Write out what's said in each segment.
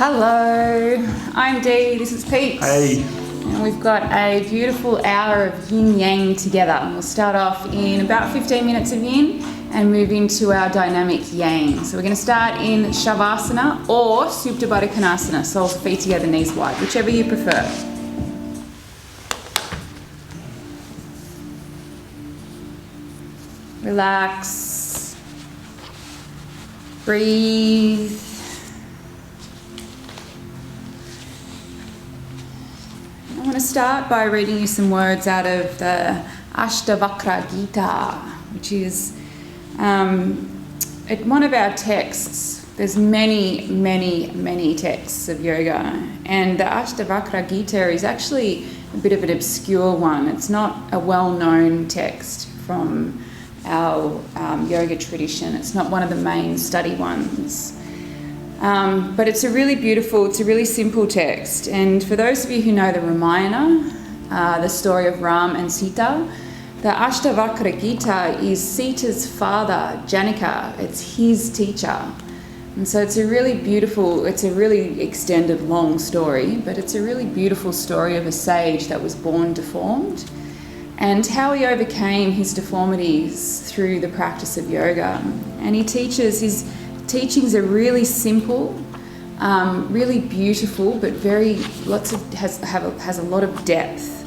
Hello, I'm Dee, this is Pete. Hey. And we've got a beautiful hour of yin yang together. We'll start off in about 15 minutes of yin and move into our dynamic yang. So we're going to start in Shavasana or Supta Baddha Konasana, soles of feet together, knees wide, whichever you prefer. Relax, breathe. I want to start by reading you some words out of the Ashtavakra Gita, which is one of our texts. There's many texts of yoga, and the Ashtavakra Gita is actually a bit of an obscure one. It's not a well-known text from our yoga tradition. It's not one of the main study ones. But it's a really beautiful, it's a really simple text. And for those of you who know the Ramayana, the story of Ram and Sita, the Ashtavakra Gita is Sita's father, Janaka. It's his teacher. And so it's a really beautiful, it's a really extended, long story, but it's a really beautiful story of a sage that was born deformed and how he overcame his deformities through the practice of yoga. And he teaches, his teachings are really simple, really beautiful, but has a lot of depth.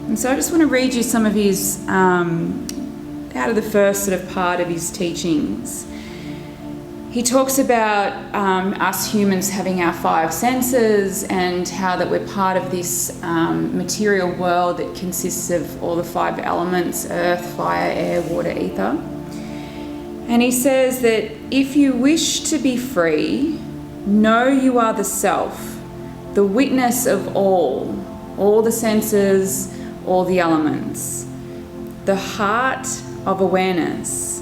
And so I just want to read you some of his, out of the first sort of part of his teachings. He talks about us humans having our five senses and how that we're part of this material world that consists of all the five elements: earth, fire, air, water, ether. And he says that if you wish to be free, know you are the self, the witness of all the senses, all the elements, the heart of awareness.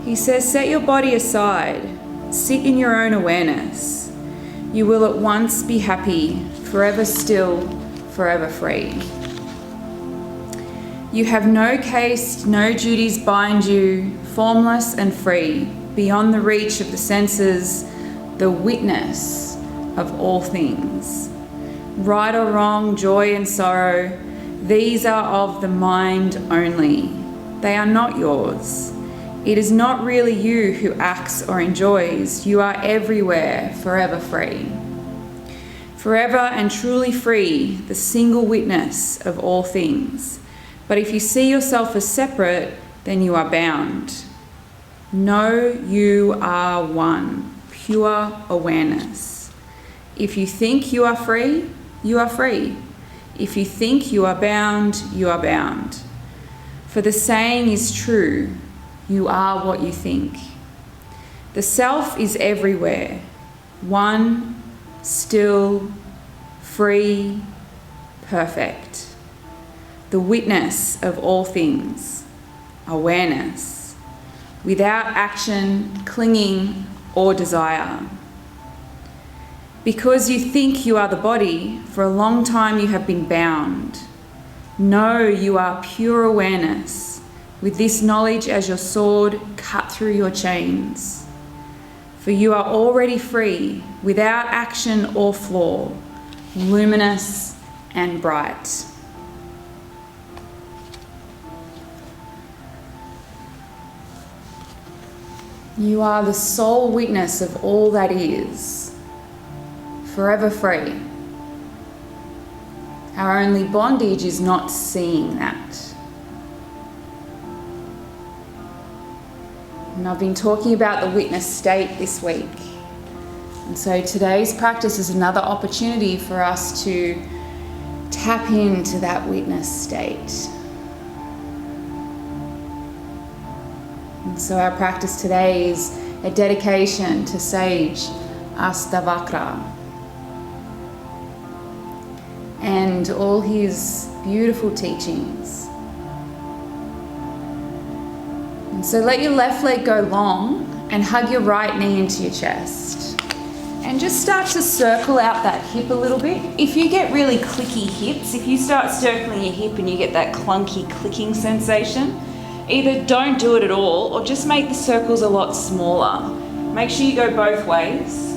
He says, set your body aside, sit in your own awareness. You will at once be happy, forever still, forever free. You have no caste, no duties bind you, formless and free, beyond the reach of the senses, the witness of all things. Right or wrong, joy and sorrow, these are of the mind only. They are not yours. It is not really you who acts or enjoys. You are everywhere, forever free. Forever and truly free, the single witness of all things. But if you see yourself as separate, then you are bound. Know you are one, pure awareness. If you think you are free, you are free. If you think you are bound, you are bound. For the saying is true, you are what you think. The self is everywhere, one, still, free, perfect. The witness of all things, awareness, without action, clinging, or desire. Because you think you are the body, for a long time you have been bound. Know you are pure awareness, with this knowledge as your sword cut through your chains. For you are already free, without action or flaw, luminous and bright. You are the sole witness of all that is, forever free. Our only bondage is not seeing that. And I've been talking about the witness state this week. And so today's practice is another opportunity for us to tap into that witness state. And so our practice today is a dedication to Sage Ashtavakra and all his beautiful teachings. And so let your left leg go long and hug your right knee into your chest. And just start to circle out that hip a little bit. If you get really clicky hips, if you start circling your hip and you get that clunky clicking sensation, either don't do it at all or just make the circles a lot smaller. Make sure you go both ways.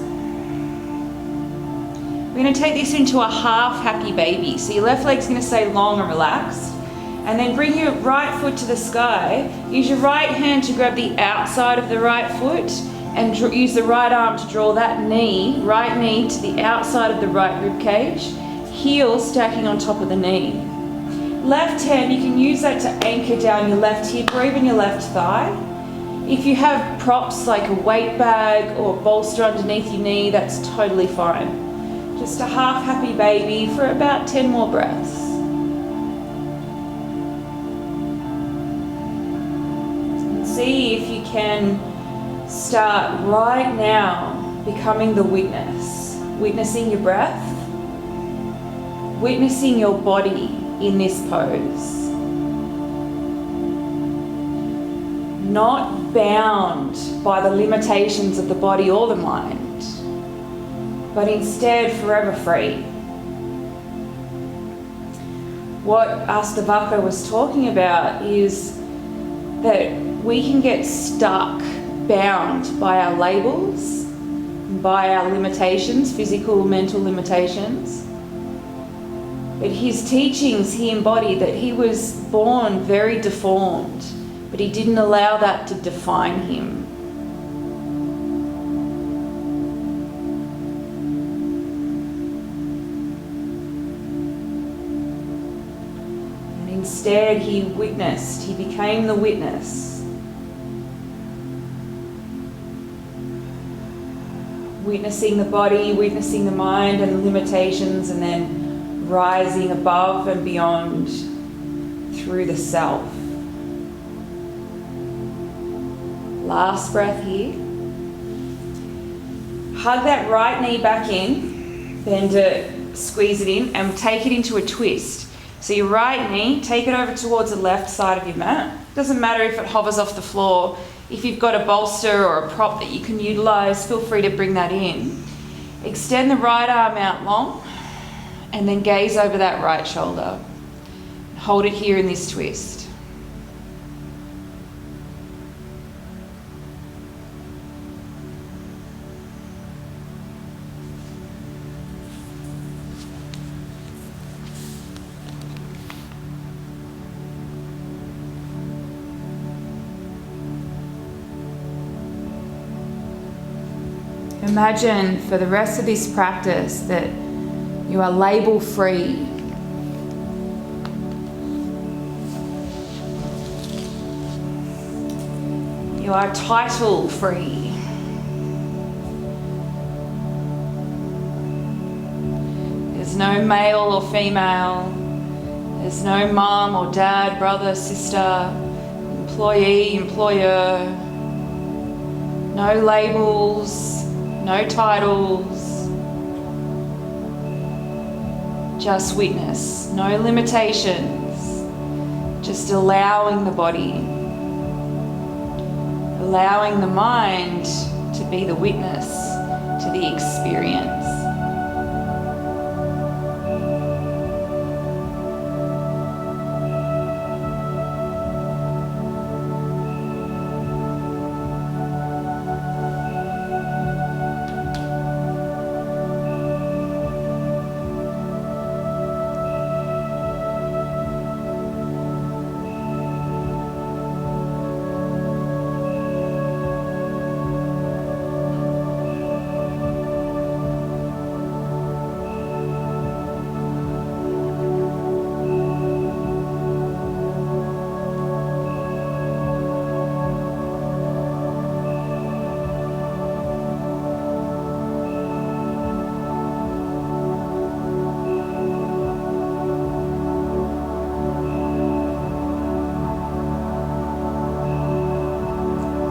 We're going to take this into a half happy baby. So your left leg's going to stay long and relaxed. And then bring your right foot to the sky. Use your right hand to grab the outside of the right foot and use the right arm to draw that knee, right knee, to the outside of the right rib cage. Heel stacking on top of the knee. Left hand, you can use that to anchor down your left hip or even your left thigh. If you have props like a weight bag or bolster underneath your knee, that's totally fine. Just a half happy baby for about 10 more breaths. See if you can start right now becoming the witness. Witnessing your breath. Witnessing your body in this pose. Not bound by the limitations of the body or the mind, but instead forever free. What Ashtavakra was talking about is that we can get stuck, bound by our labels, by our limitations, physical, mental limitations. But his teachings, he embodied that he was born very deformed, but he didn't allow that to define him. And instead, he witnessed, he became the witness. Witnessing the body, witnessing the mind and the limitations, and then rising above and beyond through the self. Last breath here. Hug that right knee back in, bend it, squeeze it in, and take it into a twist. So your right knee, take it over towards the left side of your mat. Doesn't matter if it hovers off the floor. If you've got a bolster or a prop that you can utilize, feel free to bring that in. Extend the right arm out long and then gaze over that right shoulder. Hold it here in this twist. Imagine for the rest of this practice that you are label free. You are title free. There's no male or female. There's no mum or dad, brother, sister, employee, employer. No labels. No titles, just witness, no limitations, just allowing the body, allowing the mind to be the witness to the experience.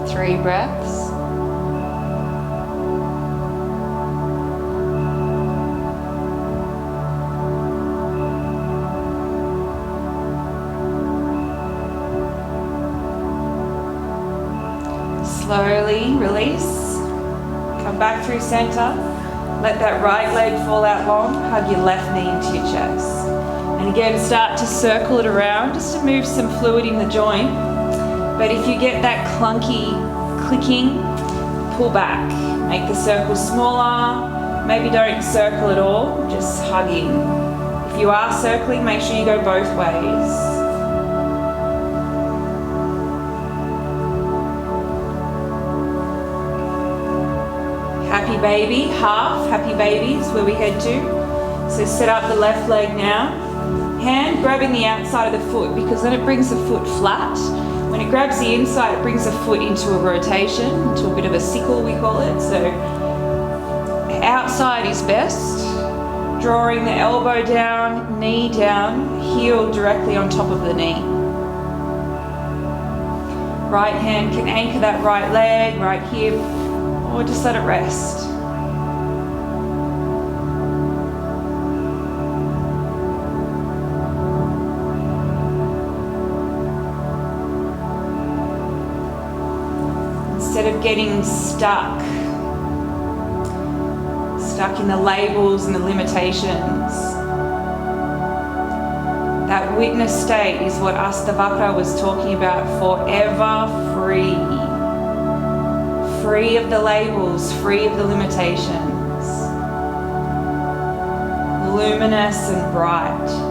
Three breaths. Slowly release. Come back through center. Let that right leg fall out long. Hug your left knee into your chest. And again, start to circle it around just to move some fluid in the joint. But if you get that clunky clicking, pull back. Make the circle smaller, Maybe don't circle at all, just hugging. If you are circling, make sure you go both ways. Happy baby, half happy baby is where we head to. So set up the left leg now. Hand grabbing the outside of the foot because then it brings the foot flat. When it grabs the inside, it brings the foot into a rotation, into a bit of a sickle we call it. So outside is best. Drawing the elbow down, knee down, heel directly on top of the knee. Right hand can anchor that right leg, right hip, or just let it rest. Instead of getting stuck in the labels and the limitations. That witness state is what Ashtavakra was talking about, forever free. Free of the labels, free of the limitations. Luminous and bright.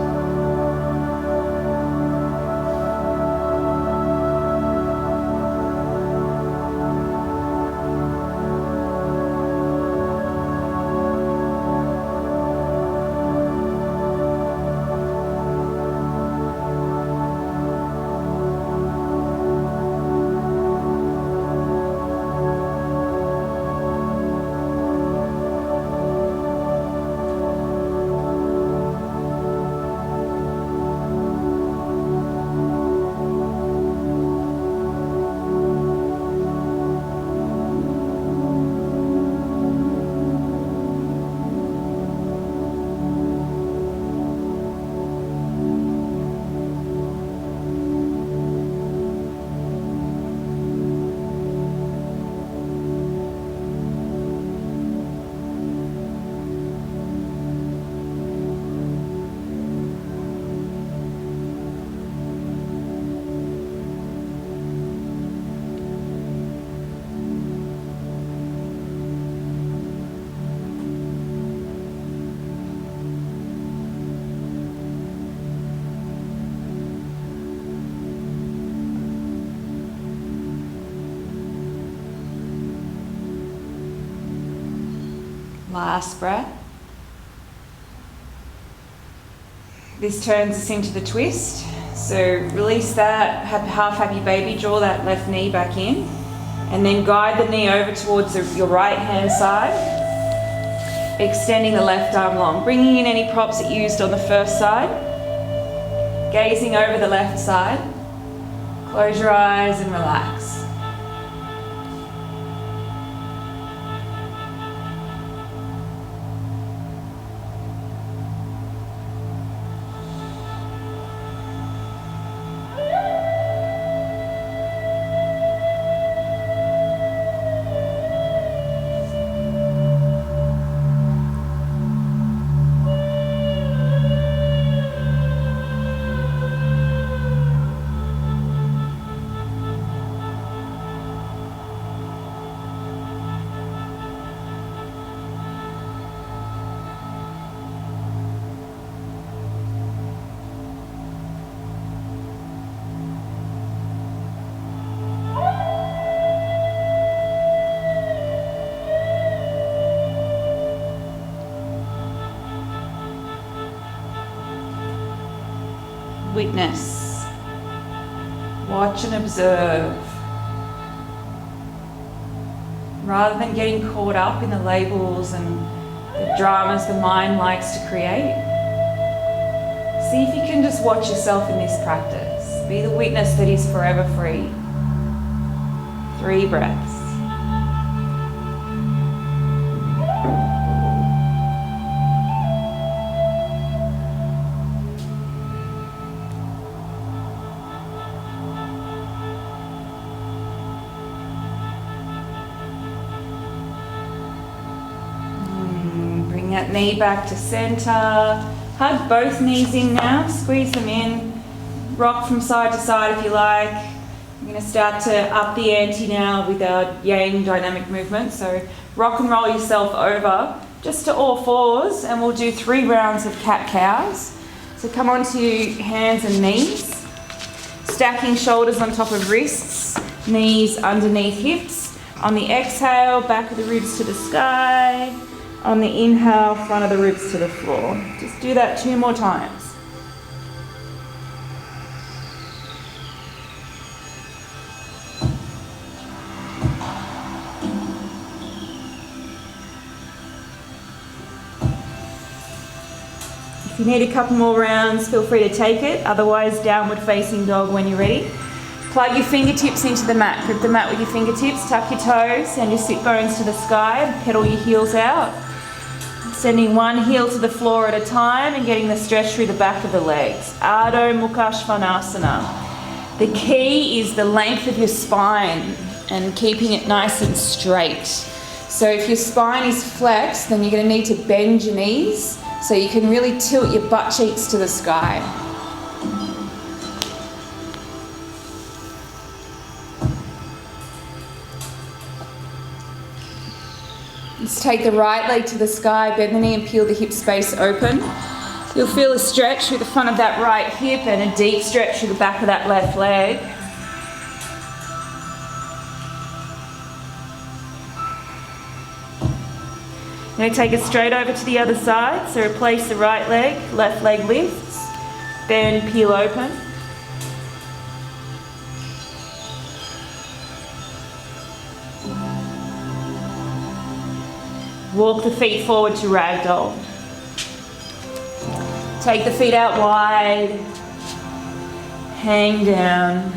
Last breath. This turns us into the twist. So release that, half happy baby, draw that left knee back in, and then guide the knee over towards your right hand side, extending the left arm long, bringing in any props that you used on the first side, gazing over the left side. Close your eyes and relax. Witness, watch and observe. Rather than getting caught up in the labels and the dramas the mind likes to create, see if you can just watch yourself in this practice. Be the witness that is forever free. 3 breaths. That knee back to center. Hug both knees in now, squeeze them in. Rock from side to side if you like. You're We're going to start to up the ante now with our yang dynamic movement. So rock and roll yourself over just to all fours, and we'll do 3 rounds of cat-cows. So come onto your hands and knees, stacking shoulders on top of wrists, knees underneath hips. On the exhale, back of the ribs to the sky. On the inhale, front of the ribs to the floor. Just do that 2 more times. If you need a couple more rounds, feel free to take it. Otherwise, downward facing dog when you're ready. Plug your fingertips into the mat. Grip the mat with your fingertips, tuck your toes, send your sit bones to the sky, pedal your heels out. Sending one heel to the floor at a time and getting the stretch through the back of the legs. Adho Mukha Svanasana. The key is the length of your spine and keeping it nice and straight. So if your spine is flexed, then you're going to need to bend your knees so you can really tilt your butt cheeks to the sky. Let's take the right leg to the sky, bend the knee and peel the hip space open. You'll feel a stretch through the front of that right hip and a deep stretch through the back of that left leg. You're going to take it straight over to the other side, so replace the right leg, left leg lifts, then peel open. Walk the feet forward to ragdoll. Take the feet out wide, hang down.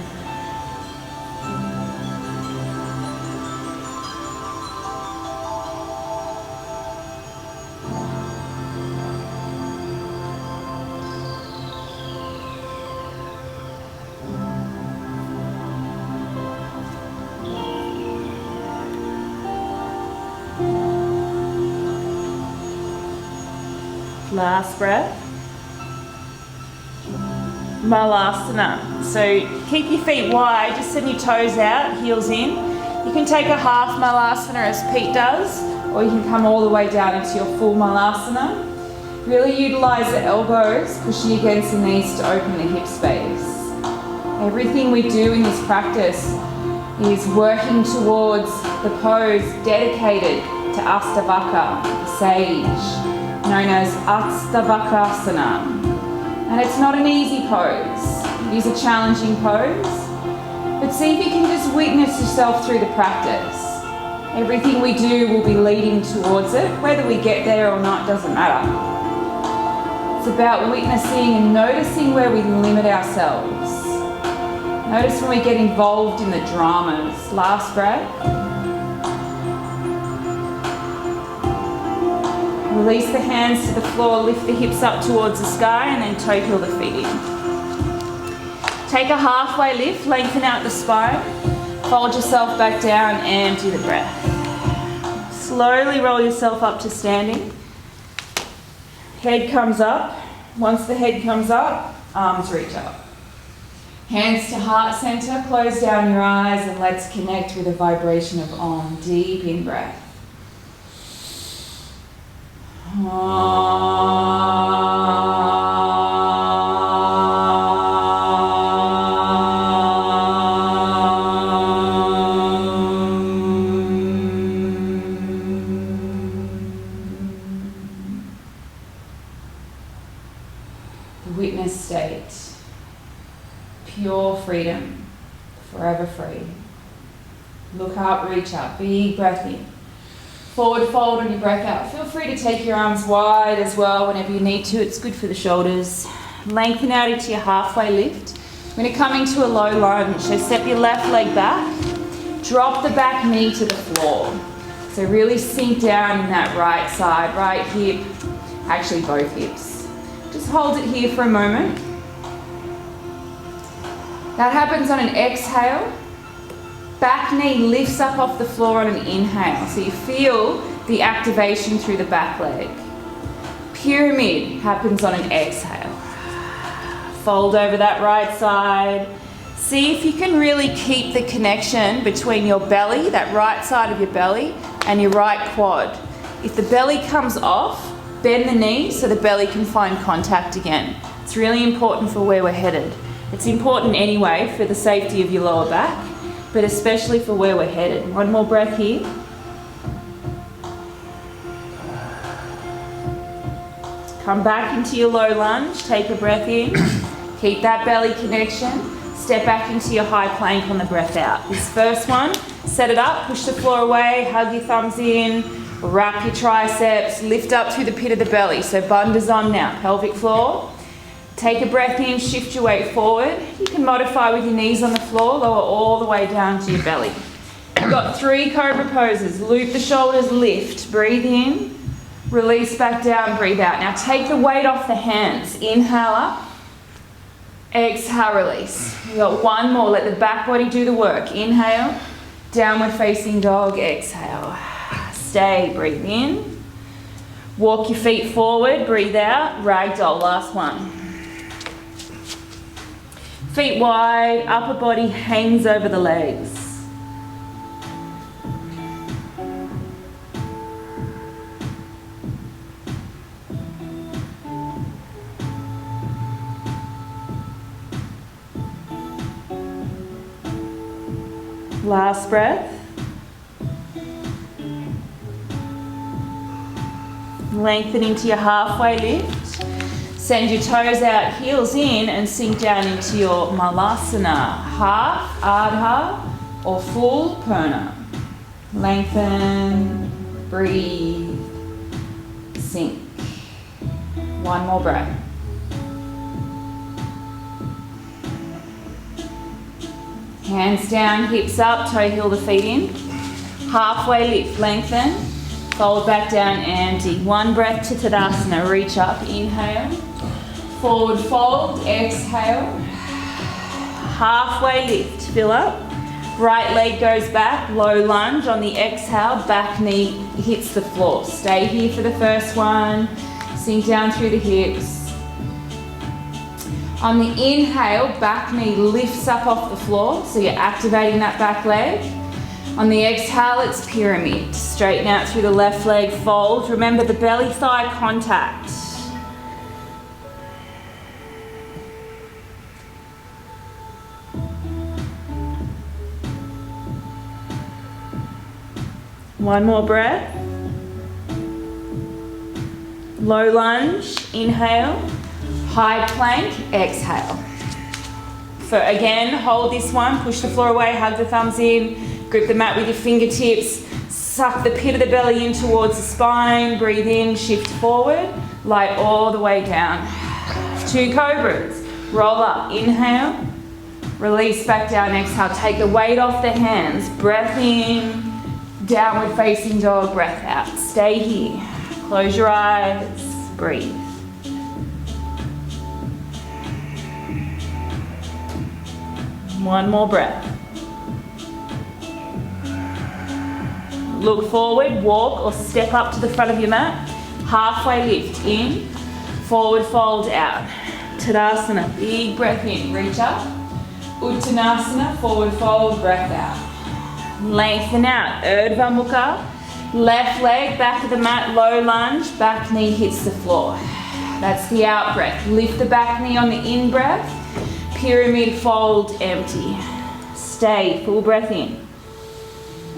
Last breath. Malasana. So keep your feet wide, just send your toes out, heels in. You can take a half Malasana as Pete does, or you can come all the way down into your full Malasana. Really utilize the elbows, pushing against the knees to open the hip space. Everything we do in this practice is working towards the pose dedicated to Ashtavakra, the sage, known as Ashtavakrasana. And it's not an easy pose. It is a challenging pose. But see if you can just witness yourself through the practice. Everything we do will be leading towards it. Whether we get there or not doesn't matter. It's about witnessing and noticing where we limit ourselves. Notice when we get involved in the dramas. Last breath. Release the hands to the floor, lift the hips up towards the sky, and then toe heel the feet in. Take a halfway lift, lengthen out the spine, fold yourself back down and do the breath. Slowly roll yourself up to standing. Head comes up. Once the head comes up, arms reach up. Hands to heart center, close down your eyes and let's connect with a vibration of Om. Deep in breath. The witness state, pure freedom, forever free. Look up, reach up, big breath in. Forward fold on your breath out. Feel free to take your arms wide as well whenever you need to. It's good for the shoulders. Lengthen out into your halfway lift. We're going to come into a low lunge. So step your left leg back. Drop the back knee to the floor. So really sink down in that right side, right hip, actually both hips. Just hold it here for a moment. That happens on an exhale. Back knee lifts up off the floor on an inhale. So you feel the activation through the back leg. Pyramid happens on an exhale. Fold over that right side. See if you can really keep the connection between your belly, that right side of your belly, and your right quad. If the belly comes off, bend the knee so the belly can find contact again. It's really important for where we're headed. It's important anyway for the safety of your lower back, but especially for where we're headed. One more breath here. Come back into your low lunge, take a breath in, keep that belly connection. Step back into your high plank on the breath out. This first one, set it up, push the floor away, hug your thumbs in, wrap your triceps, lift up through the pit of the belly. So Bandha's on now, pelvic floor. Take a breath in, shift your weight forward. You can modify with your knees on the floor, lower all the way down to your belly. You've got 3 cobra poses. Loop the shoulders, lift, breathe in, release back down, breathe out. Now take the weight off the hands. Inhale up. Exhale, release. We've got one more. Let the back body do the work. Inhale, downward facing dog, exhale. Stay, breathe in. Walk your feet forward, breathe out. Ragdoll, last one. Feet wide, upper body hangs over the legs. Last breath. Lengthen into your halfway lift. Send your toes out, heels in, and sink down into your malasana. Half, ardha, or full purna. Lengthen, breathe, sink. One more breath. Hands down, hips up, toe heel the feet in. Halfway lift, lengthen. Fold back down, empty. One breath to Tadasana, reach up, inhale. Forward fold, exhale. Halfway lift, fill up. Right leg goes back, low lunge. On the exhale, back knee hits the floor. Stay here for the first one. Sink down through the hips. On the inhale, back knee lifts up off the floor, so you're activating that back leg. On the exhale, it's pyramid. Straighten out through the left leg, fold. Remember the belly thigh contact. One more breath. Low lunge, inhale. High plank, exhale. Again, hold this one, push the floor away, hug the thumbs in, grip the mat with your fingertips, suck the pit of the belly in towards the spine, breathe in, shift forward, light all the way down. 2 cobras, roll up, inhale, release back down, exhale, take the weight off the hands, breath in, downward facing dog, breath out. Stay here, close your eyes, breathe. One more breath. Look forward, walk or step up to the front of your mat. Halfway lift, in, forward fold out. Tadasana, big breath in, reach up. Uttanasana, forward fold, breath out. Lengthen out, Urdhva Mukha. Left leg, back of the mat, low lunge, back knee hits the floor. That's the out breath. Lift the back knee on the in breath. Pyramid fold, empty. Stay, full breath in.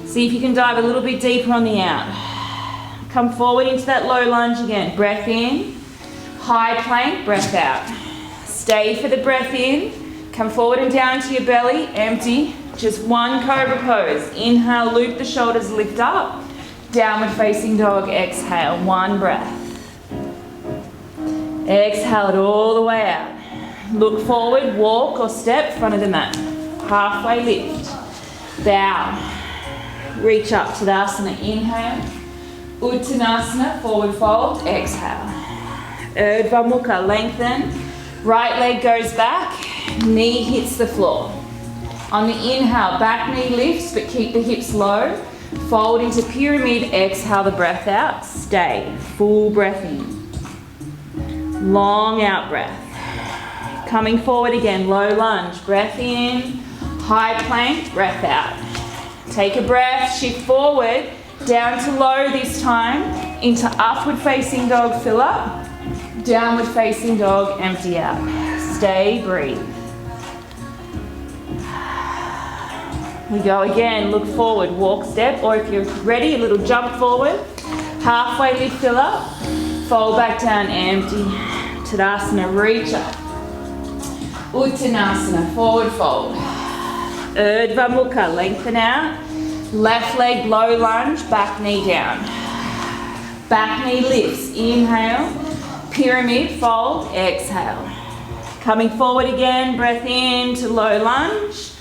See if you can dive a little bit deeper on the out. Come forward into that low lunge again. Breath in, high plank, breath out. Stay for the breath in. Come forward and down to your belly, empty. Just one cobra pose. Inhale, loop the shoulders, lift up. Downward facing dog, exhale, one breath. Exhale it all the way out. Look forward, walk or step, front of the mat. Halfway lift. Bow. Reach up, Tadasana, inhale. Uttanasana, forward fold, exhale. Urdhva Mukha, lengthen. Right leg goes back, knee hits the floor. On the inhale, back knee lifts, but keep the hips low. Fold into pyramid, exhale the breath out. Stay, full breath in. Long out breath. Coming forward again, low lunge. Breath in, high plank, breath out. Take a breath, shift forward, down to low this time, into upward facing dog, fill up. Downward facing dog, empty out. Stay, breathe. We go again, look forward, walk step, or if you're ready, a little jump forward. Halfway lift, fill up. Fold back down, empty. Tadasana, reach up. Uttanasana, forward fold. Urdhva Mukha, lengthen out. Left leg, low lunge, back knee down. Back knee lifts, inhale. Pyramid, fold, exhale. Coming forward again, breath in to low lunge.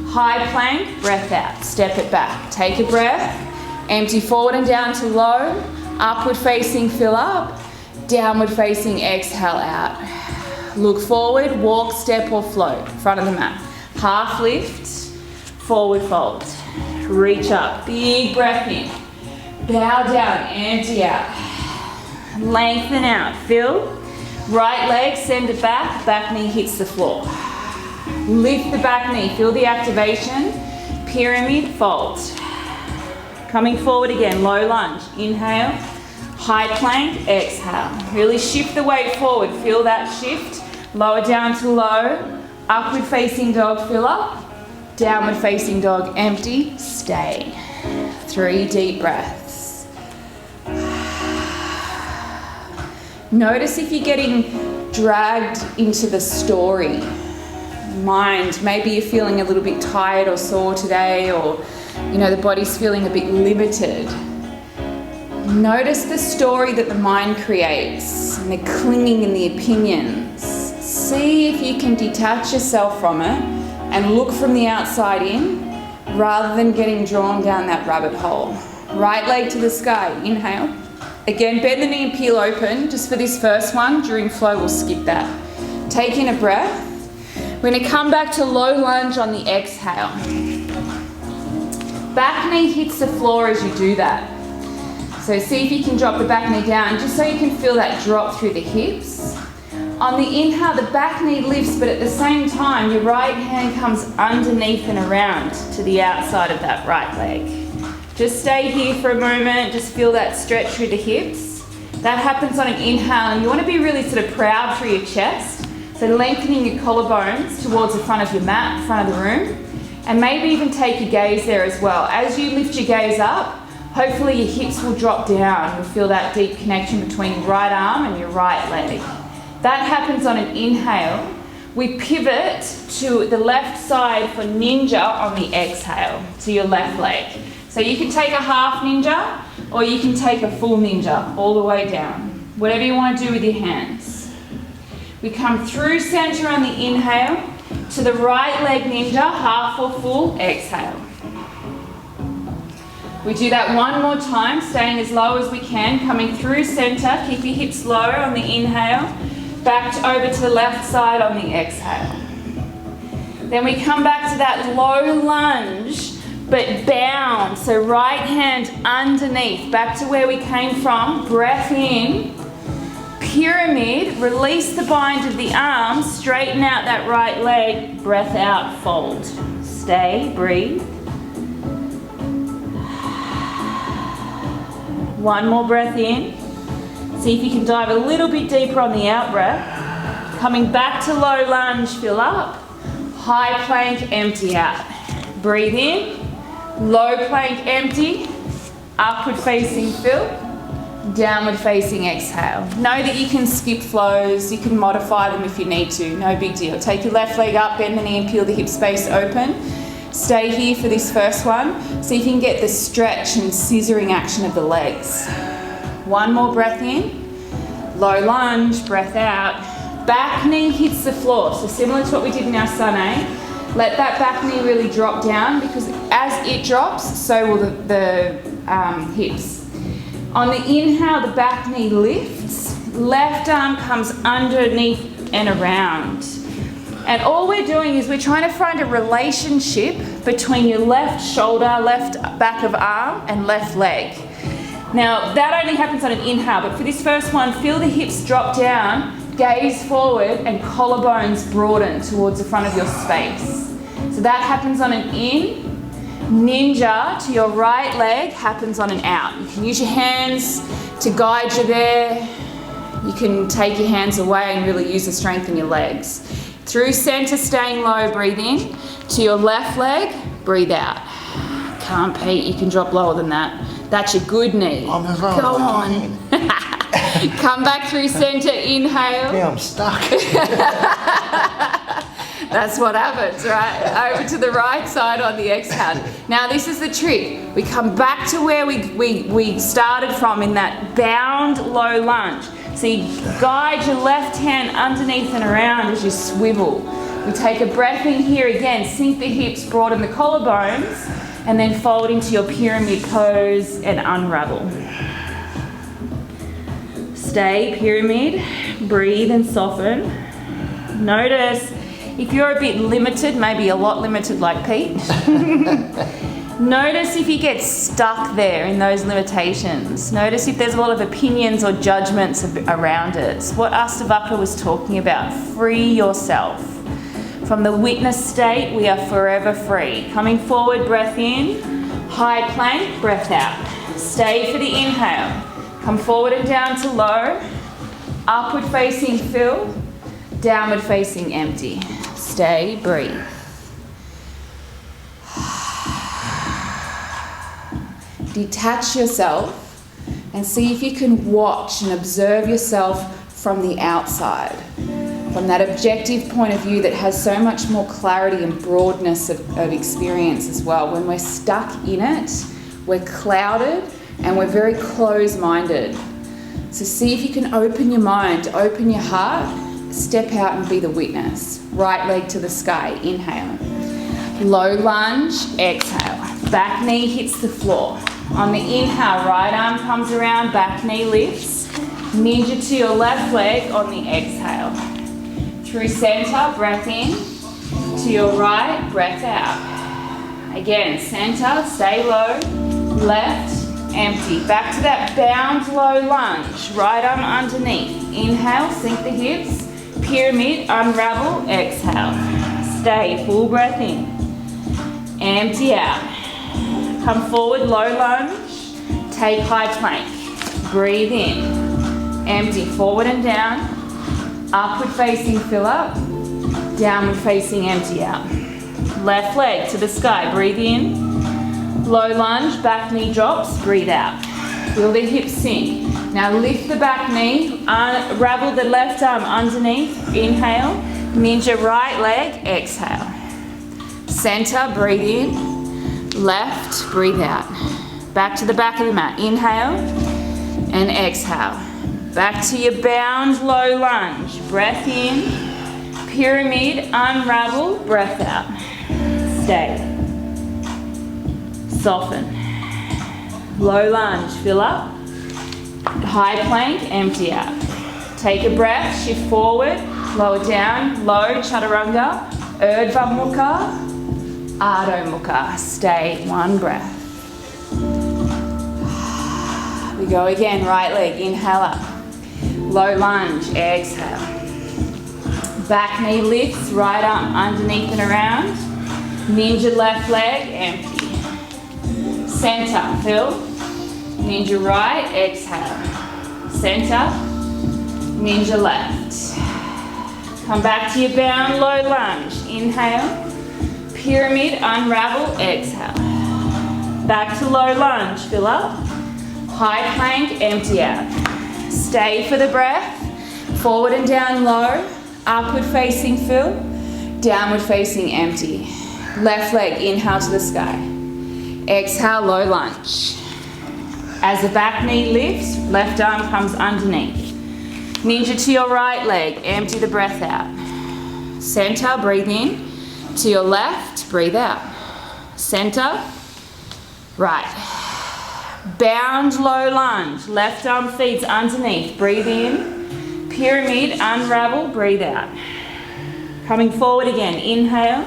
High plank, breath out. Step it back. Take a breath. Empty forward and down to low. Upward facing, fill up. Downward facing, exhale out. Look forward, walk, step or float. Front of the mat. Half lift, forward fold. Reach up, big breath in. Bow down, empty out. Lengthen out, fill. Right leg, send it back. Back knee hits the floor. Lift the back knee, feel the activation. Pyramid, fold. Coming forward again, low lunge. Inhale. High plank, exhale. Really shift the weight forward. Feel that shift. Lower down to low. Upward facing dog, fill up. Downward facing dog, empty. Stay. 3 deep breaths. Notice if you're getting dragged into the story. Mind, maybe you're feeling a little bit tired or sore today, or the body's feeling a bit limited. Notice the story that the mind creates and the clinging and the opinions. See if you can detach yourself from it and look from the outside in rather than getting drawn down that rabbit hole. Right leg to the sky, inhale. Again, bend the knee and peel open. Just for this first one, during flow we'll skip that. Take in a breath. We're going to come back to low lunge on the exhale. Back knee hits the floor as you do that. So see if you can drop the back knee down, just so you can feel that drop through the hips. On the inhale, the back knee lifts, but at the same time, your right hand comes underneath and around to the outside of that right leg. Just stay here for a moment, just feel that stretch through the hips. That happens on an inhale, and you want to be really sort of proud through your chest. So lengthening your collarbones towards the front of your mat, front of the room. And maybe even take your gaze there as well. As you lift your gaze up, hopefully your hips will drop down. You'll feel that deep connection between your right arm and your right leg. That happens on an inhale. We pivot to the left side for ninja on the exhale, to your left leg. So you can take a half ninja, or you can take a full ninja all the way down. Whatever you want to do with your hands. We come through center on the inhale, to the right leg ninja, half or full, exhale. We do that one more time, staying as low as we can, coming through center, keep your hips low on the inhale, back over to the left side on the exhale. Then we come back to that low lunge, but bound, so right hand underneath, back to where we came from, breath in, pyramid, release the bind of the arms, straighten out that right leg, breath out, fold. Stay, breathe. One more breath in. See if you can dive a little bit deeper on the out breath. Coming back to low lunge, fill up. High plank, empty out. Breathe in. Low plank, empty. Upward facing, fill. Downward facing, exhale. Know that you can skip flows, you can modify them if you need to, no big deal. Take your left leg up, bend the knee and peel the hip space open. Stay here for this first one. See if you can get the stretch and scissoring action of the legs. One more breath in. Low lunge, breath out. Back knee hits the floor, so similar to what we did in our sun A. Let that back knee really drop down, because as it drops, so will the hips. On the inhale, the back knee lifts, left arm comes underneath and around. And all we're doing is we're trying to find a relationship between your left shoulder, left back of arm, and left leg. Now, that only happens on an inhale, but for this first one, feel the hips drop down, gaze forward and collarbones broaden towards the front of your space. So that happens on an in. Ninja to your right leg happens on an out. You can use your hands to guide you there. You can take your hands away and really use the strength in your legs. Through center, staying low, breathe in. To your left leg, breathe out. Can't, Pete, you can drop lower than that. That's your good knee. I'm as well. Go on. Come back through center, inhale. Yeah, I'm stuck. That's what happens, right? Over to the right side on the exhale. Now this is the trick. We come back to where we started from in that bound low lunge. So you guide your left hand underneath and around as you swivel. We take a breath in here again, sink the hips, broaden the collarbones, and then fold into your pyramid pose and unravel. Stay pyramid, breathe and soften. Notice if you're a bit limited, maybe a lot limited like Pete, notice if you get stuck there in those limitations. Notice if there's a lot of opinions or judgments around it. It's what Ashtavakra was talking about. Free yourself. From the witness state, we are forever free. Coming forward, breath in. High plank, breath out. Stay for the inhale. Come forward and down to low. Upward facing fill. Downward facing empty. Stay, breathe. Detach yourself and see if you can watch and observe yourself from the outside, from that objective point of view that has so much more clarity and broadness of experience as well. When we're stuck in it, we're clouded and we're very closed-minded. So see if you can open your mind, open your heart, step out and be the witness. Right leg to the sky, inhale. Low lunge, exhale. Back knee hits the floor. On the inhale, right arm comes around, back knee lifts. Ninja to your left leg on the exhale. Through center, breath in. To your right, breath out. Again, center, stay low. Left, empty. Back to that bound low lunge. Right arm underneath. Inhale, sink the hips. Pyramid, unravel, exhale. Stay, full breath in. Empty out. Come forward, low lunge. Take high plank. Breathe in. Empty, forward and down. Upward facing, fill up. Downward facing, empty out. Left leg to the sky, breathe in. Low lunge, back knee drops, breathe out. Feel the hips sink. Now lift the back knee, unravel the left arm underneath, inhale. Ninja right leg, exhale. Center, breathe in. Left, breathe out. Back to the back of the mat, inhale and exhale. Back to your bound low lunge, breath in. Pyramid, unravel, breath out. Stay. Soften. Low lunge, fill up. High plank, empty out. Take a breath, shift forward, lower down, low, chaturanga, urdhva mukha, adho mukha. Stay, one breath. We go again, right leg, inhale up. Low lunge, exhale. Back knee lifts, right arm underneath and around. Ninja left leg, empty. Center, fill. Ninja right, exhale. Center, ninja left. Come back to your bound low lunge. Inhale. Pyramid, unravel, exhale. Back to low lunge, fill up. High plank, empty out. Stay for the breath. Forward and down low. Upward facing fill. Downward facing empty. Left leg, inhale to the sky. Exhale, low lunge. As the back knee lifts, left arm comes underneath. Ninja to your right leg, empty the breath out. Center, breathe in. To your left, breathe out. Center, right. Bound low lunge, left arm feeds underneath, breathe in. Pyramid, unravel, breathe out. Coming forward again, inhale.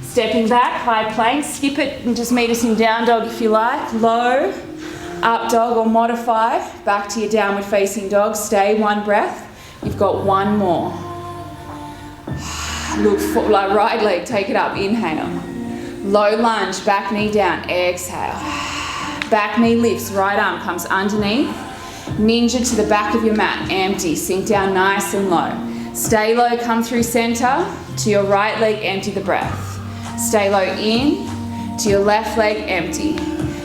Stepping back, high plank, skip it and just meet us in down dog if you like. Low, up dog or modify, back to your downward facing dog. Stay, one breath. You've got one more. Look for, like right leg, take it up, inhale. Low lunge, back knee down, exhale. Back knee lifts, right arm comes underneath. Ninja to the back of your mat, empty, sink down nice and low. Stay low, come through center, to your right leg, empty the breath. Stay low in, to your left leg, empty.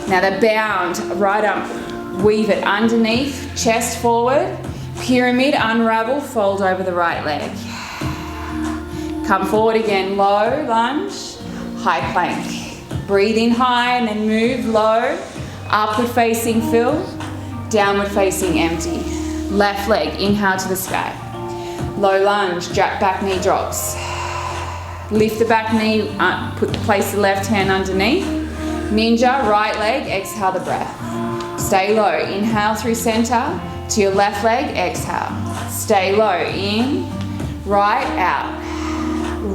Now the bound, right arm, weave it underneath, chest forward, pyramid, unravel, fold over the right leg. Come forward again, low lunge, high plank. Breathe in high and then move low, upward facing fill, downward facing empty. Left leg, inhale to the sky. Low lunge, back knee drops. Lift the back knee, place the left hand underneath. Ninja, right leg, exhale the breath. Stay low, inhale through center, to your left leg, exhale. Stay low, in, right, out.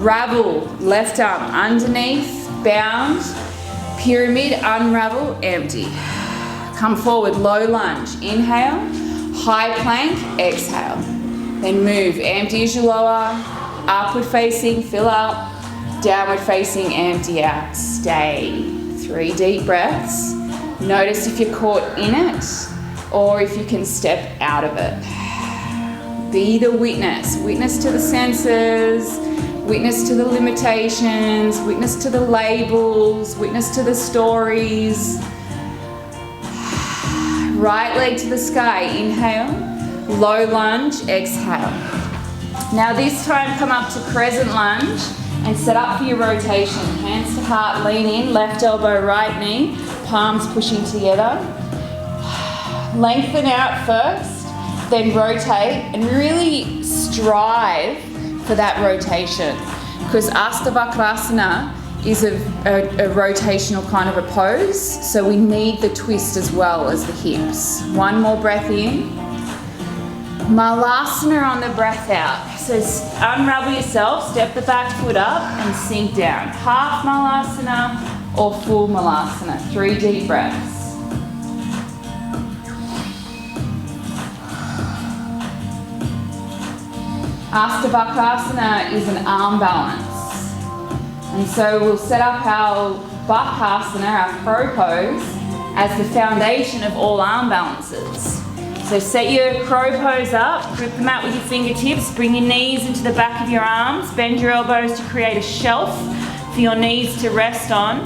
Ravel, left arm underneath, bound, pyramid, unravel, empty. Come forward, low lunge, inhale, high plank, exhale. Then move, empty as you lower, upward facing, fill up, downward facing, empty out. Stay. 3 deep breaths. Notice if you're caught in it or if you can step out of it. Be the witness. Witness to the senses, witness to the limitations, witness to the labels, witness to the stories. Right leg to the sky, inhale, low lunge, exhale. Now this time come up to crescent lunge and set up for your rotation. Hands to heart, lean in, left elbow, right knee, palms pushing together. Lengthen out first, then rotate and really strive for that rotation, because Ashtavakrasana is a rotational kind of a pose, so we need the twist as well as the hips. One more breath in. Malasana on the breath out. So unravel yourself, step the back foot up and sink down. Half Malasana or full Malasana. 3 deep breaths. Ashtavakrasana is an arm balance. And so we'll set up our Bakasana, our crow pose, as the foundation of all arm balances. So set your crow pose up, grip the mat with your fingertips, bring your knees into the back of your arms, bend your elbows to create a shelf for your knees to rest on.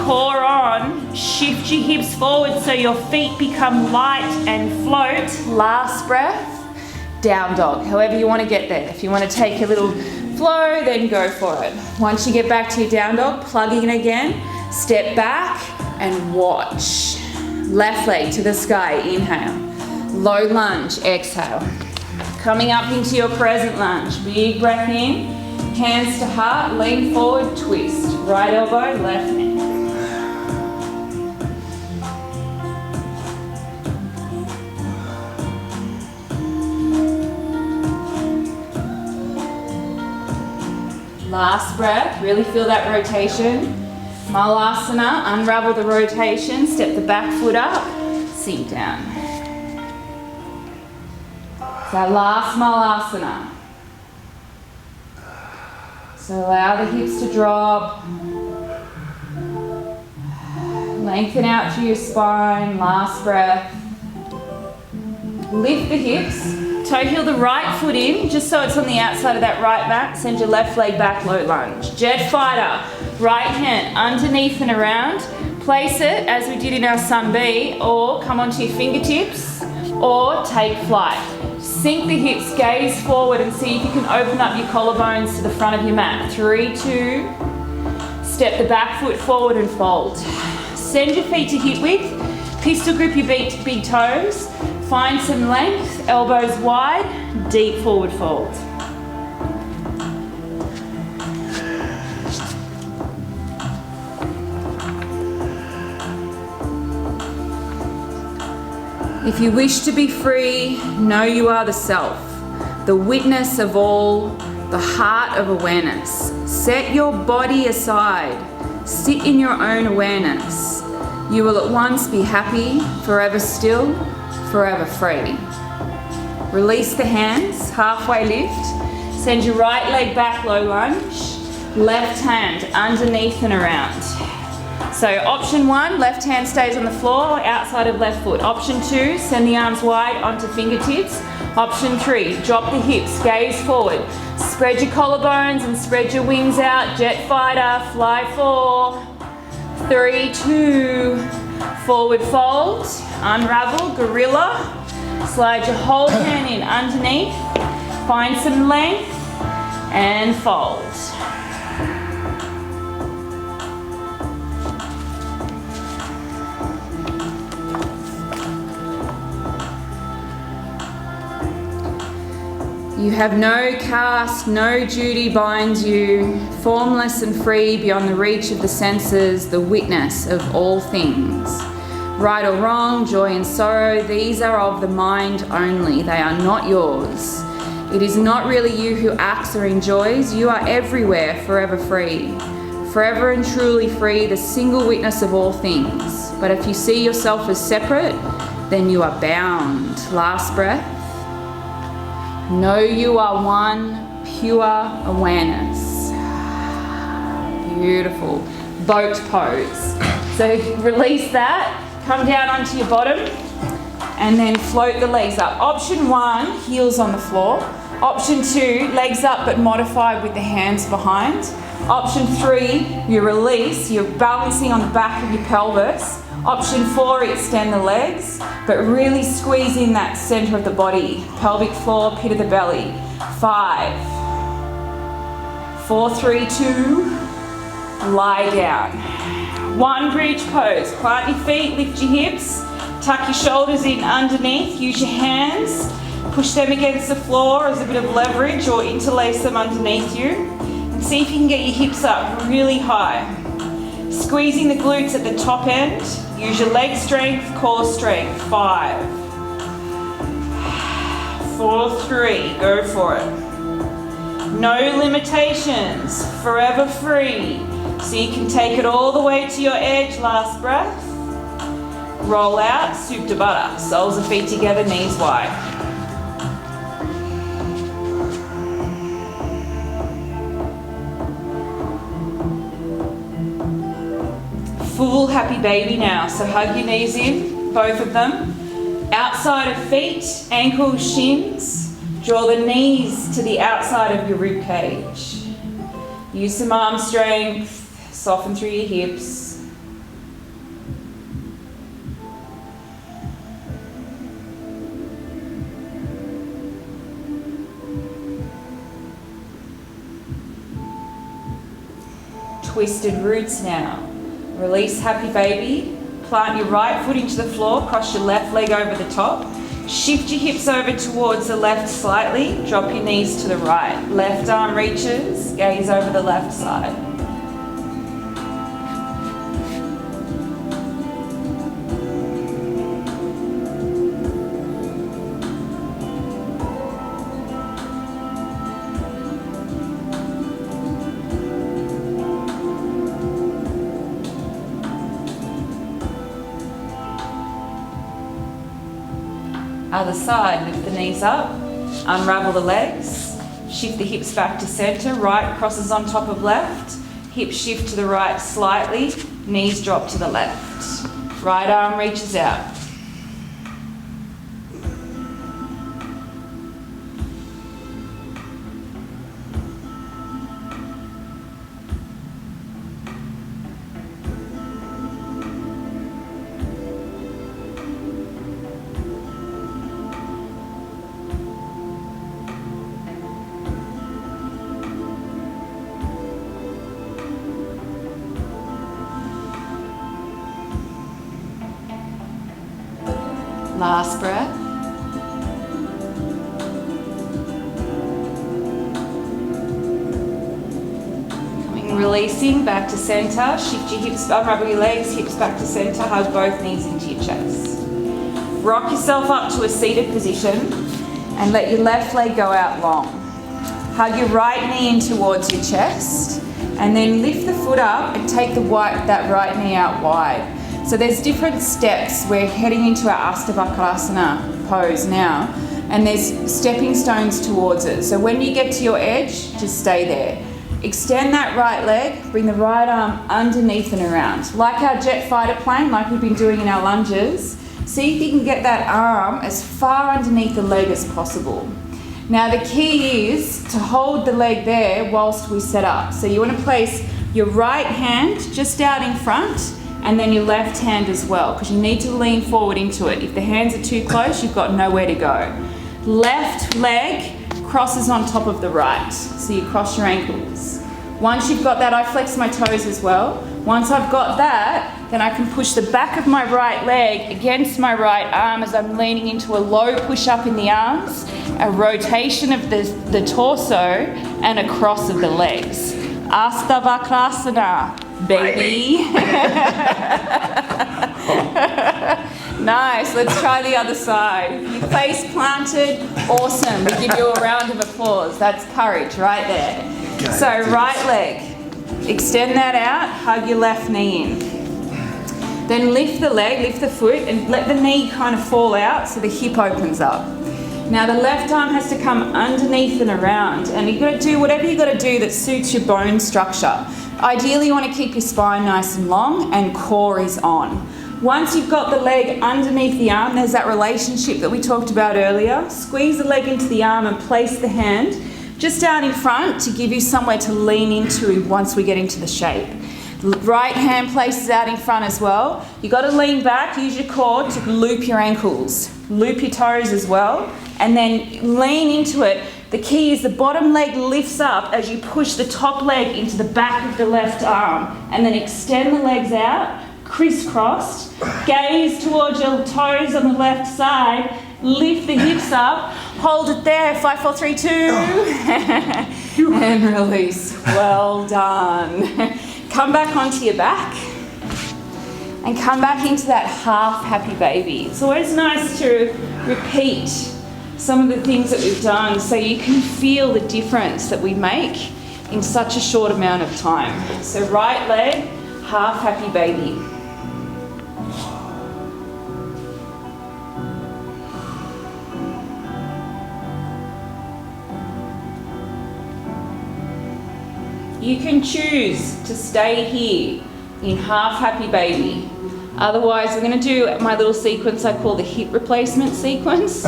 Core on, shift your hips forward so your feet become light and float. Last breath. Down dog, however you want to get there. If you want to take a little flow, then go for it. Once you get back to your down dog, plug in again, step back and watch. Left leg to the sky, inhale. Low lunge, exhale. Coming up into your crescent lunge. Big breath in, hands to heart, lean forward, twist. Right elbow, left knee. Last breath, really feel that rotation. Malasana, unravel the rotation, step the back foot up, sink down. So last Malasana. So allow the hips to drop. Lengthen out through your spine, last breath. Lift the hips. Toe heel the right foot in, just so it's on the outside of that right mat. Send your left leg back, low lunge. Jet fighter, right hand underneath and around. Place it as we did in our sun B, or come onto your fingertips, or take flight. Sink the hips, gaze forward and see if you can open up your collarbones to the front of your mat. 3, 2, step the back foot forward and fold. Send your feet to hip width, pistol grip your big toes. Find some length, elbows wide, deep forward fold. If you wish to be free, know you are the self, the witness of all, the heart of awareness. Set your body aside, sit in your own awareness. You will at once be happy, forever still, forever free. Release the hands, halfway lift. Send your right leg back, low lunge. Left hand underneath and around. So option 1, left hand stays on the floor, outside of left foot. Option 2, send the arms wide onto fingertips. Option 3, drop the hips, gaze forward. Spread your collarbones and spread your wings out. Jet fighter, fly 4, 3, 2, forward fold, unravel, gorilla. Slide your whole hand in underneath, find some length, and fold. You have no caste, no duty binds you, formless and free beyond the reach of the senses, the witness of all things. Right or wrong, joy and sorrow, these are of the mind only, they are not yours. It is not really you who acts or enjoys, you are everywhere, forever free. Forever and truly free, the single witness of all things. But if you see yourself as separate, then you are bound. Last breath. Know you are one pure awareness. Beautiful. Boat pose. So release that, come down onto your bottom, and then float the legs up. Option 1, heels on the floor. Option 2, legs up but modified with the hands behind. Option 3, you release, you're balancing on the back of your pelvis. Option 4, extend the legs, but really squeeze in that center of the body. Pelvic floor, pit of the belly. 5, 4, 3, 2, lie down. 1, bridge pose. Plant your feet, lift your hips, tuck your shoulders in underneath, use your hands, push them against the floor as a bit of leverage or interlace them underneath you. And see if you can get your hips up really high. Squeezing the glutes at the top end. Use your leg strength, core strength. 5, 4, 3, go for it. No limitations, forever free. So you can take it all the way to your edge, last breath. Roll out, Supta Baddha. Soles of feet together, knees wide. Full happy baby now. So hug your knees in, both of them. Outside of feet, ankles, shins. Draw the knees to the outside of your rib cage. Use some arm strength, soften through your hips. Twisted roots now. Release happy baby. Plant your right foot into the floor, cross your left leg over the top. Shift your hips over towards the left slightly. Drop your knees to the right. Left arm reaches, gaze over the left side. Other side, lift the knees up, unravel the legs, shift the hips back to center, right crosses on top of left, hips shift to the right slightly, knees drop to the left. Right arm reaches out. Last breath. Releasing back to center. Shift your hips, unravel your legs, hips back to center. Hug both knees into your chest. Rock yourself up to a seated position and let your left leg go out long. Hug your right knee in towards your chest and then lift the foot up and take that right knee out wide. So there's different steps. We're heading into our Ashtavakrasana pose now. and there's stepping stones towards it. So when you get to your edge, just stay there. Extend that right leg, bring the right arm underneath and around. Like our jet fighter plane, like we've been doing in our lunges, see if you can get that arm as far underneath the leg as possible. Now the key is to hold the leg there whilst we set up. So you want to place your right hand just out in front and then your left hand as well, because you need to lean forward into it. If the hands are too close, you've got nowhere to go. Left leg crosses on top of the right, so you cross your ankles. Once you've got that, I flex my toes as well. Once I've got that, then I can push the back of my right leg against my right arm as I'm leaning into a low push up in the arms, a rotation of the torso, and a cross of the legs. Ashtavakrasana, baby. Nice, let's try the other side. You face planted, awesome. We give you a round of applause. That's courage right there. So right leg, extend that out, hug your left knee in. Then lift the leg, lift the foot, and let the knee kind of fall out so the hip opens up. Now the left arm has to come underneath and around, and you've got to do whatever you've got to do that suits your bone structure. Ideally you want to keep your spine nice and long and core is on. Once you've got the leg underneath the arm, there's that relationship that we talked about earlier. Squeeze the leg into the arm and place the hand just out in front to give you somewhere to lean into once we get into the shape. Right hand places out in front as well. You've got to lean back, use your core to loop your ankles. Loop your toes as well, and then lean into it. The key is the bottom leg lifts up as you push the top leg into the back of the left arm, and then extend the legs out, crisscrossed, gaze towards your toes on the left side, lift the hips up, hold it there, 5, 4, 3, 2, and release. Well done. Come back onto your back and come back into that half happy baby. It's always nice to repeat some of the things that we've done so you can feel the difference that we make in such a short amount of time. So right leg, half happy baby. You can choose to stay here in half happy baby. Otherwise, we're going to do my little sequence I call the hip replacement sequence.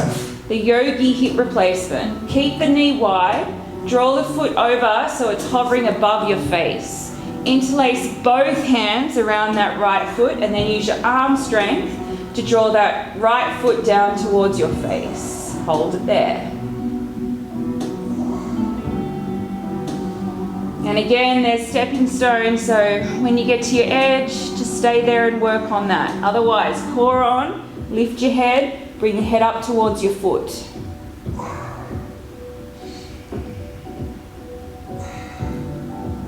The yogi hip replacement. Keep the knee wide, draw the foot over so it's hovering above your face. Interlace both hands around that right foot and then use your arm strength to draw that right foot down towards your face. Hold it there. And again, there's stepping stones, so when you get to your edge, just stay there and work on that. Otherwise, core on, lift your head, bring your head up towards your foot.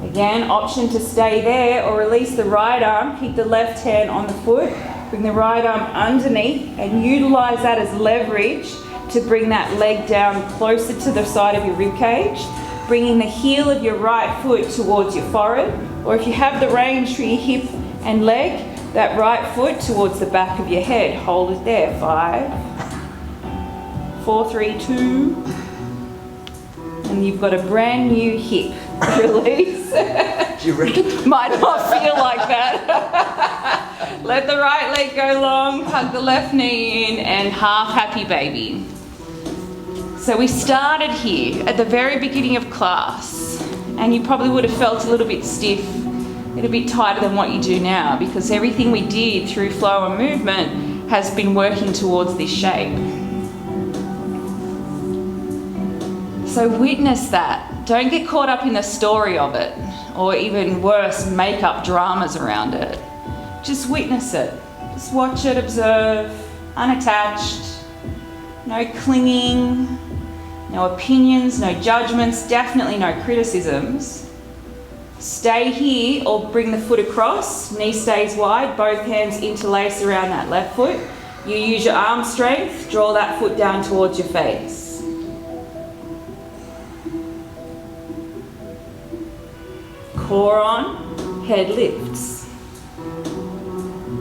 Again, option to stay there or release the right arm, keep the left hand on the foot, bring the right arm underneath and utilize that as leverage to bring that leg down closer to the side of your rib cage. Bringing the heel of your right foot towards your forehead, or if you have the range for your hip and leg, that right foot towards the back of your head. Hold it there. 5, 4, 3, 2, and you've got a brand new hip. Release. You ready? Might not feel like that. Let the right leg go long, hug the left knee in, and half happy baby. So we started here at the very beginning of class, and you probably would have felt a little bit stiff, a little bit tighter than what you do now, because everything we did through flow and movement has been working towards this shape. So witness that. Don't get caught up in the story of it, or even worse, make up dramas around it. Just witness it. Just watch it, observe, unattached, no clinging, no opinions, no judgments, definitely no criticisms. Stay here or bring the foot across, knee stays wide, both hands interlace around that left foot. You use your arm strength, draw that foot down towards your face. Core on, head lifts.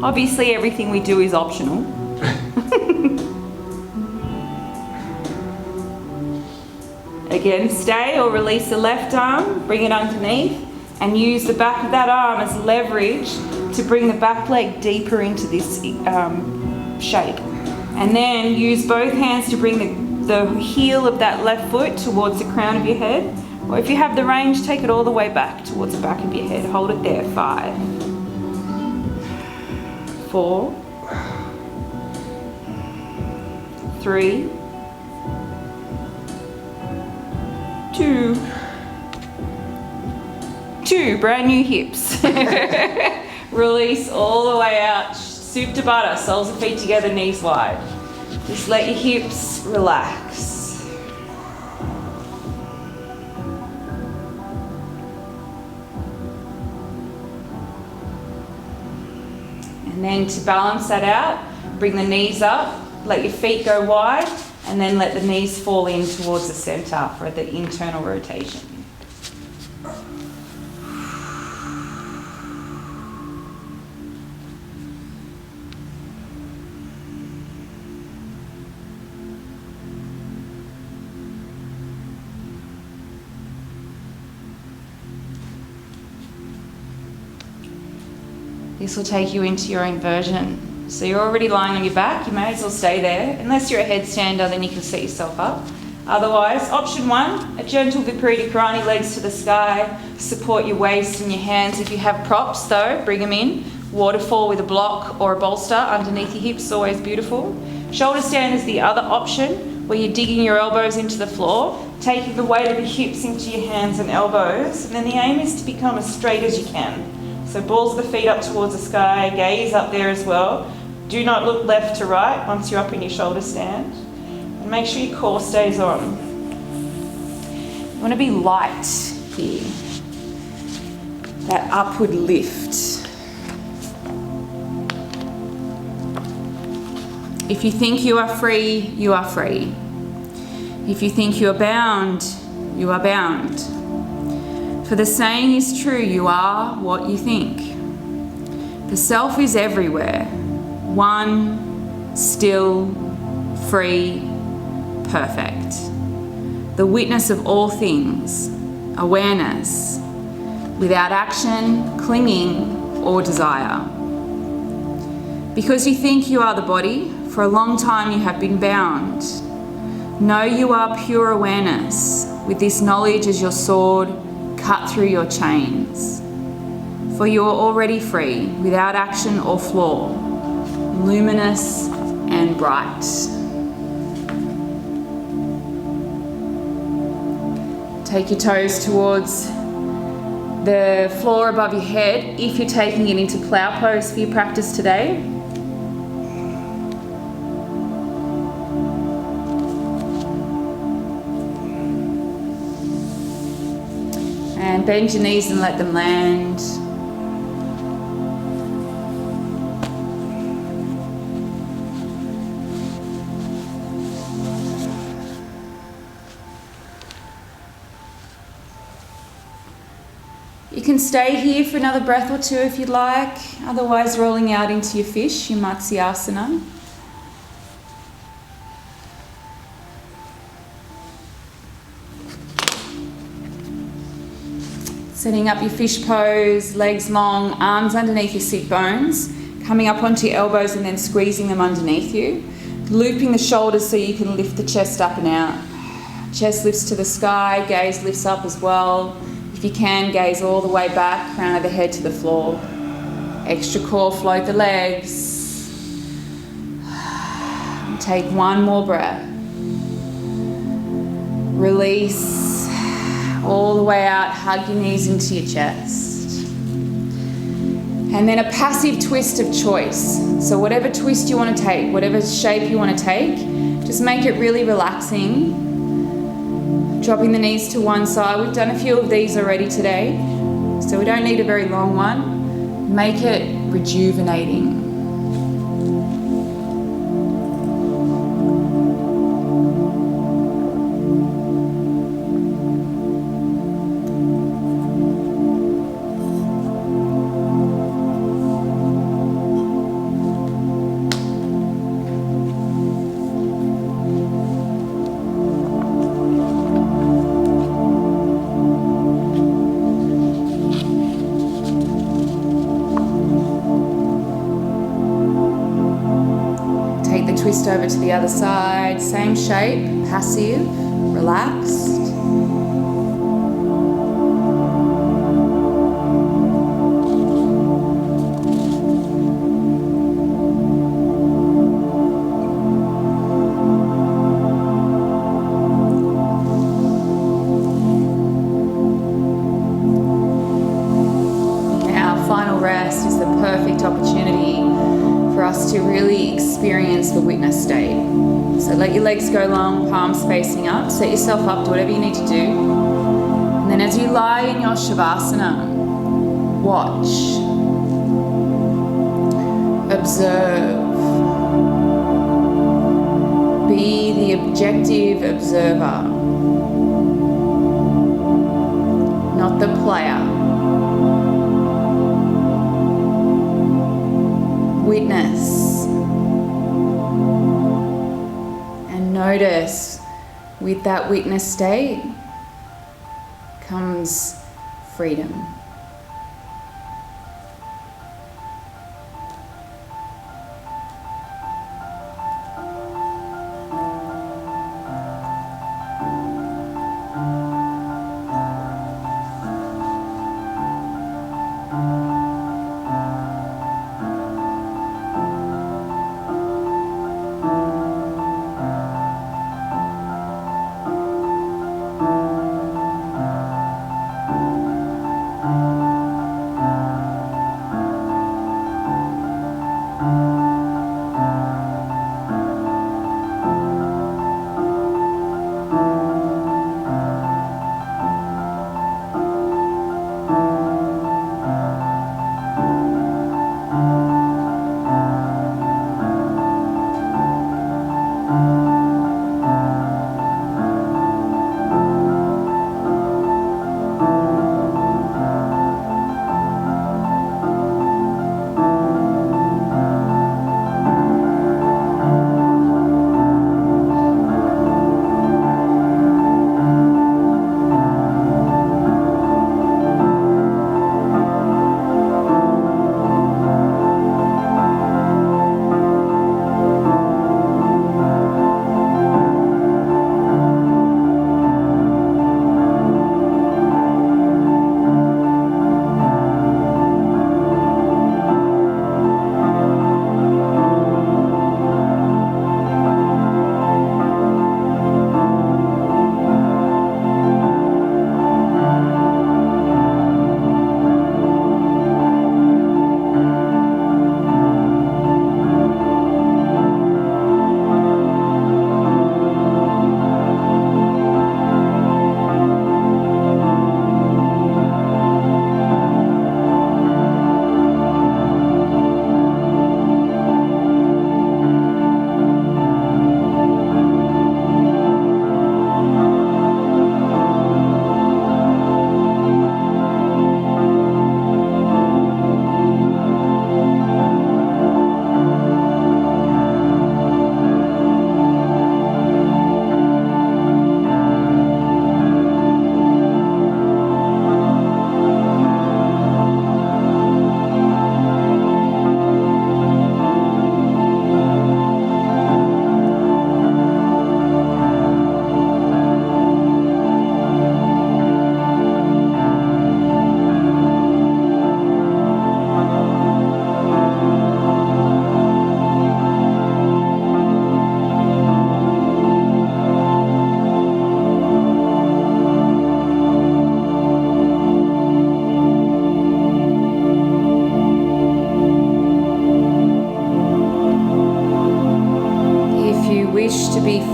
Obviously everything we do is optional. Again, stay or release the left arm, bring it underneath, and use the back of that arm as leverage to bring the back leg deeper into this shape. And then use both hands to bring the heel of that left foot towards the crown of your head. Or if you have the range, take it all the way back towards the back of your head. Hold it there. 5, 4, 3, 2, brand new hips. Release all the way out, soup to butter, soles of feet together, knees wide. Just let your hips relax. And then to balance that out, bring the knees up, let your feet go wide, and then let the knees fall in towards the center for the internal rotation. This will take you into your inversion. So you're already lying on your back, you may as well stay there. Unless you're a headstander, then you can set yourself up. Otherwise, option 1, a gentle Viparita Karani, legs to the sky, support your waist and your hands. If you have props though, bring them in. Waterfall with a block or a bolster underneath your hips, always beautiful. Shoulder stand is the other option, where you're digging your elbows into the floor, taking the weight of your hips into your hands and elbows, and then the aim is to become as straight as you can. So balls the feet up towards the sky, gaze up there as well. Do not look left to right once you're up in your shoulder stand. And make sure your core stays on. You want to be light here. That upward lift. If you think you are free, you are free. If you think you are bound, you are bound. For the saying is true, you are what you think. The self is everywhere. One, still, free, perfect. The witness of all things, awareness, without action, clinging, or desire. Because you think you are the body, for a long time you have been bound. Know you are pure awareness, with this knowledge as your sword, cut through your chains. For you are already free, without action or flaw, luminous and bright. Take your toes towards the floor above your head if you're taking it into plow pose for your practice today. And bend your knees and let them land. You can stay here for another breath or two if you'd like, otherwise rolling out into your fish, your Matsyasana. Setting up your fish pose, legs long, arms underneath your sit bones, coming up onto your elbows and then squeezing them underneath you. Looping the shoulders so you can lift the chest up and out. Chest lifts to the sky, gaze lifts up as well. If you can, gaze all the way back, crown of the head to the floor. Extra core, float the legs. Take one more breath. Release. All the way out, hug your knees into your chest. And then a passive twist of choice. So whatever twist you want to take, whatever shape you want to take, just make it really relaxing. Dropping the knees to one side. We've done a few of these already today, so we don't need a very long one. Make it rejuvenating. over to the other side. Same shape, passive, relaxed. To really experience the witness state. So let your legs go long, palms facing up. Set yourself up to whatever you need to do. And then as you lie in your Shavasana, watch, observe, be the objective observer, not the player. Witness and notice with that witness state comes freedom.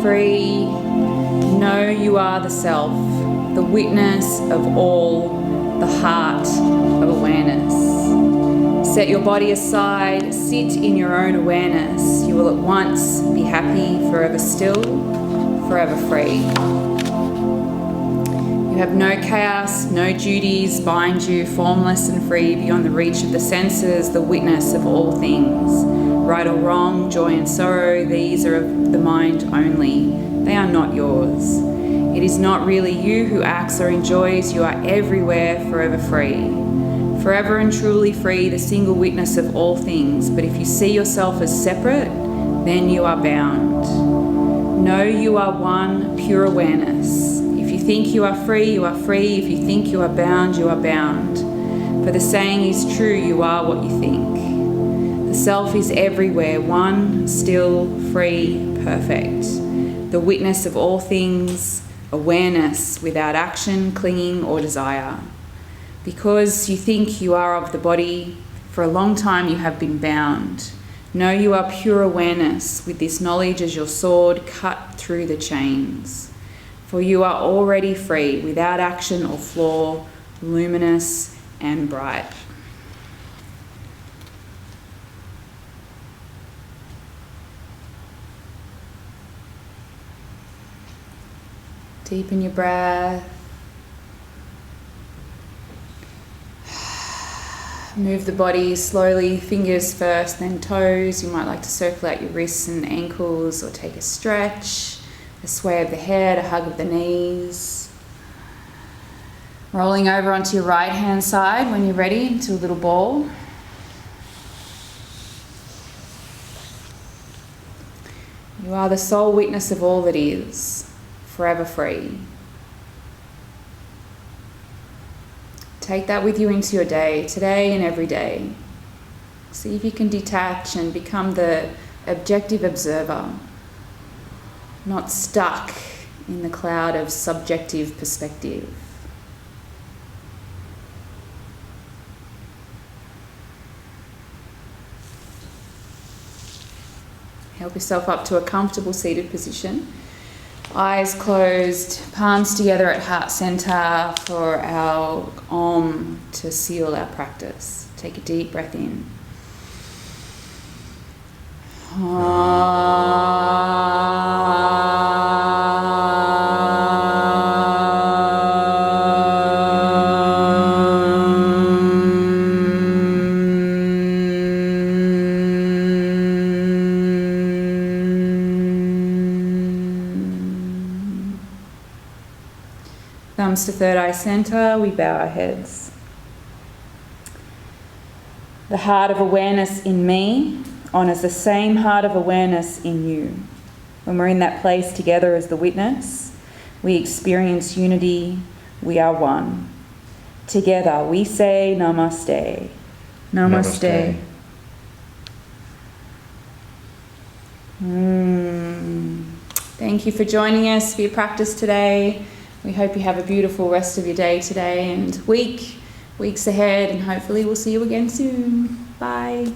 free. Know you are the self, the witness of all, the heart of awareness. Set your body aside, sit in your own awareness. You will at once be happy, forever still, forever free. You have no chaos, no duties bind you, formless and free, beyond the reach of the senses, the witness of all things. Right or wrong, joy and sorrow, these are of the mind only. They are not yours. It is not really you who acts or enjoys. You are everywhere, forever free. Forever and truly free, the single witness of all things. But if you see yourself as separate, then you are bound. Know you are one pure awareness. If you think you are free, you are free. If you think you are bound, you are bound. For the saying is true, you are what you think. The self is everywhere, one, still, free, perfect. The witness of all things, awareness without action, clinging, or desire. Because you think you are of the body, for a long time you have been bound. Know you are pure awareness, with this knowledge as your sword cut through the chains. For you are already free, without action or flaw, luminous and bright. Deepen your breath. Move the body slowly, fingers first, then toes. You might like to circle out your wrists and ankles or take a stretch, a sway of the head, a hug of the knees. Rolling over onto your right hand side when you're ready into a little ball. You are the sole witness of all that is, forever free. Take that with you into your day, today and every day. See if you can detach and become the objective observer, not stuck in the cloud of subjective perspective. Help yourself up to a comfortable seated position. Eyes closed, palms together at heart center for our Om to seal our practice. Take a deep breath in. Thumbs to third eye center, we bow our heads. The heart of awareness in me honors the same heart of awareness in you. When we're in that place together as the witness, we experience unity, we are one. Together we say Namaste. Namaste. Thank you for joining us for your practice today. We hope you have a beautiful rest of your day today and weeks ahead, and hopefully we'll see you again soon. Bye.